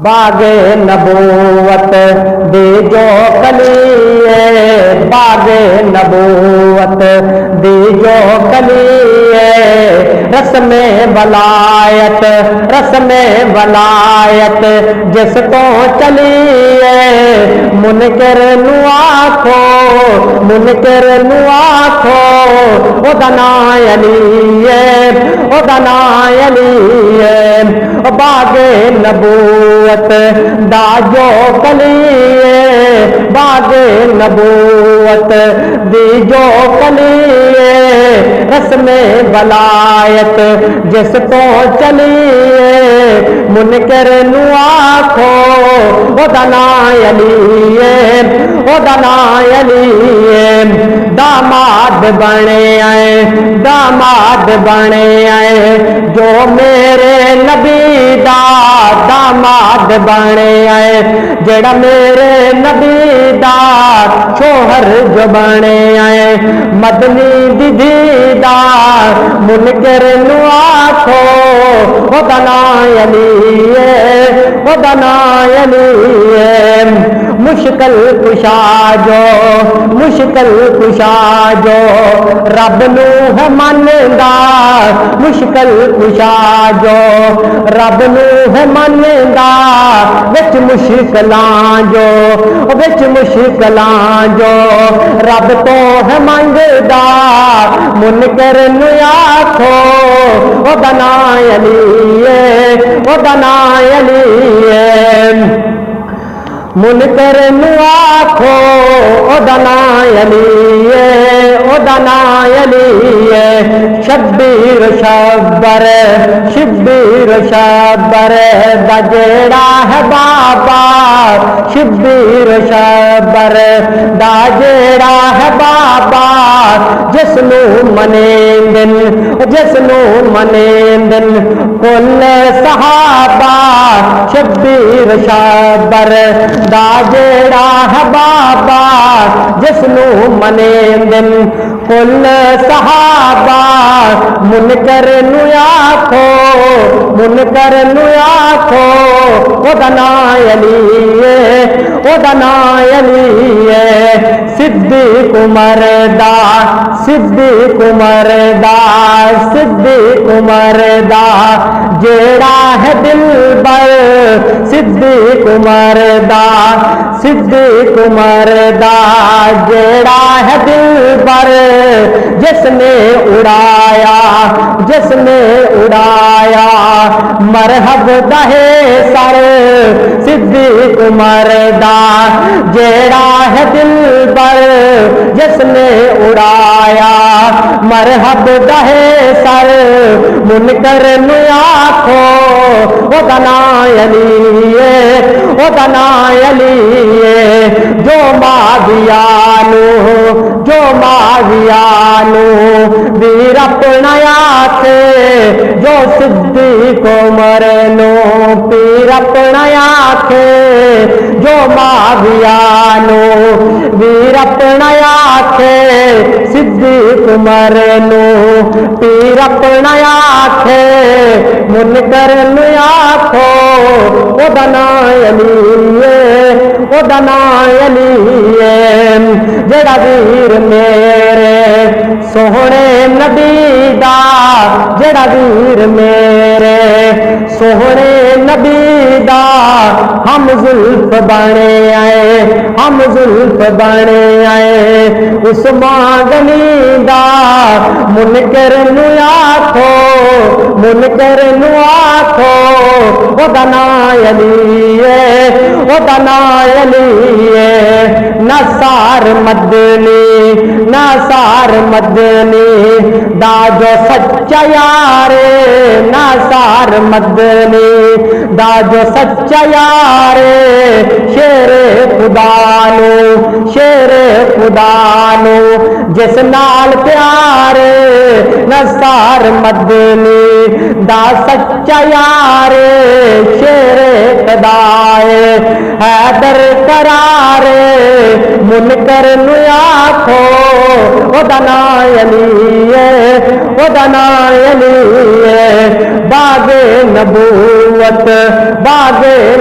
باغے نبوت دی جو کلی ہے، باغے نبوت دی جو کلی ہے، رسم ولایت رسم ولایت جس تو چلی ہے، منکر نو آکھو منکر نو آکھو او دا نام علی ہے، او دا نام علی ہے، باغے نبوت دا جو کلی ہے، باغے نبوت دی جو کلی ہے، رسم ولایت جس تو چلی ہے، منکر نو آکھو او دا نام علی ہے، او دا نام علی ہے، داماد بنے آئے داماد بنے آئے جو میرے نبی دا داماد بنے آئے، جڑا میرے نبی دا شوہر جو بنے آئے، مدنی دی دھی دا منکر نو آکھو او دا نام علی ہے، او دا نام علی ہے، مشکل کشا جو مشکل کشا جو رب نو ہے مندا، مشکل کشا جو رب نو ہے مندا، وچ مشکلاں جو وچ مشکلاں جو رب تو ہے منگدا، منکر نو آکھو او دا نام علی ہے، او دا نام علی ہے، منکر نو آکھو او دا نام علی ہے، او دا نام علی ہے، شبیر شبر شبیر شبر دا جیڑا ہے بابا، شبیر شبر دا جیڑا ہے بابا، جس نو منیندن جس نو منیندن کل صحابہ، شبیر شبر دا جیڑا ہے بابا، جس نو منیندن کل صحابہ، منکر نو آکھو منکر نو آکھو او دا نام علی ہے، او دا نام علی ہے، صدیق عمر دا صدیق عمر دا صدیق عمر دا جیڑا ہے دلبر، صدیق عمر دا صدیق عمر دا جیڑا ہے دلبر، جس نے اڑایا جس نے اڑایا مرحب دہے سر، صدیق عمر دا جیڑا ہے دلبر، جس نے اڑایا مرحب دہے سر، منکر نو آکھو او دا نام علی ہے، او دا نام علی ہے، جو ماویانو جو ماویانو ویر اپنا آکھے، جو صدیق عمر نو پیر اپنا آکھے، جو ماویانو ویر اپنا آکھے، صدیق عمر نو پیر اپنا آکھے، منکر نو آکھو او دا نام علی ہے، او دا نام علی ہے، جڑا ویر میرے سوہنے نبی دا، جڑا ویر میرے سوہنے نبی دا، ہم زلف بنے آئے ہم زلف بنے آئے اس مانگنی دا، منکر نو آکھو منکر نو آکھو او دا نام علی ہے، او دا نام علی ہے، نثار مدنی نثار مدنی دا جو سچا یار، نثار مدنی دا جو سچا یار، شیر خدا نو شیر خدا نو جس نال پیار، نثار مدنی دا سچا یار، شیر خدا حیدر قرار، منکر نو آکھو او دنا علی او دنا علی باغ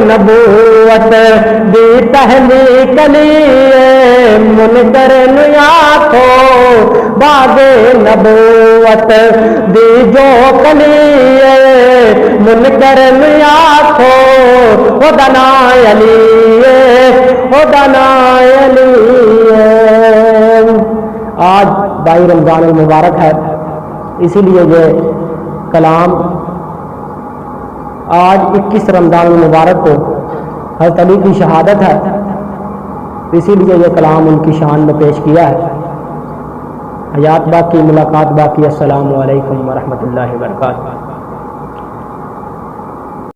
نبوت دی تحلیق لیے منکر نو آکھو باغ نبوت دی جو کلیے منکر نو آکھو او دنا علی او دنا علی۔ آج 22 رمضان المبارک ہے، اسی لیے یہ کلام آج 21 رمضان المبارک کو حضرت علی کی شہادت ہے، اسی لیے یہ کلام ان کی شان میں پیش کیا ہے۔ حیات باقی، ملاقات باقی۔ السلام علیکم ورحمۃ اللہ وبرکاتہ۔